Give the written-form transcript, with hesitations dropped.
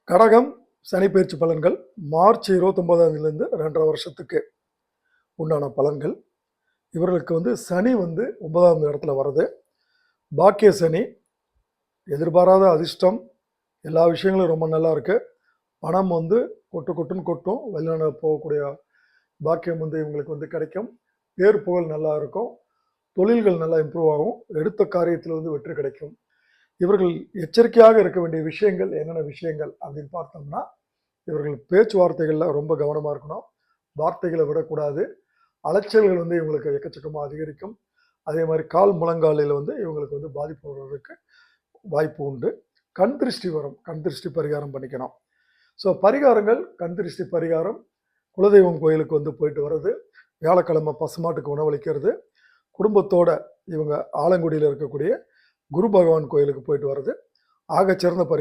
கடகம் சனி பயிற்சி பலன்கள் மார்ச் 29ஆம் தேதியிலிருந்து 2.5 வருஷத்துக்கு உண்டான பலன்கள். இவர்களுக்கு சனி 9ஆம் இடத்துல வருது. பாக்கிய சனி, எதிர்பாராத அதிர்ஷ்டம், எல்லா விஷயங்களும் ரொம்ப நல்லா இருக்கு. பணம் கொட்டுன்னு கொட்டும். வெளிநாடு போகக்கூடிய பாக்கியம் இவங்களுக்கு கிடைக்கும். பேர் புகழ் நல்லா இருக்கும். தொழில்கள் நல்லா இம்ப்ரூவ் ஆகும். எடுத்த காரியத்தில் வெற்றி கிடைக்கும். இவர்கள் எச்சரிக்கையாக இருக்க வேண்டிய விஷயங்கள் என்னென்ன விஷயங்கள் அப்படின்னு பார்த்தோம்னா, இவர்கள் பேச்சுவார்த்தைகளில் ரொம்ப கவனமாக இருக்கணும். வார்த்தைகளை விடக்கூடாது. அலைச்சல்கள் இவங்களுக்கு எக்கச்சக்கமாக அதிகரிக்கும். அதே மாதிரி கால் முழங்காலில் இவங்களுக்கு பாதிப்பு வருவதற்கு வாய்ப்பு உண்டு. கண் திருஷ்டி வரும். கண் திருஷ்டி பரிகாரம் பண்ணிக்கணும். ஸோ பரிகாரங்கள், கண் திருஷ்டி பரிகாரம், குலதெய்வம் கோயிலுக்கு போயிட்டு வர்றது, வியாழக்கிழமை பசுமாட்டுக்கு உணவளிக்கிறது, குடும்பத்தோட இவங்க ஆலங்குடியில் இருக்கக்கூடிய குரு பகவான் கோயிலுக்கு போயிட்டு வர்றது ஆகச்சிறந்த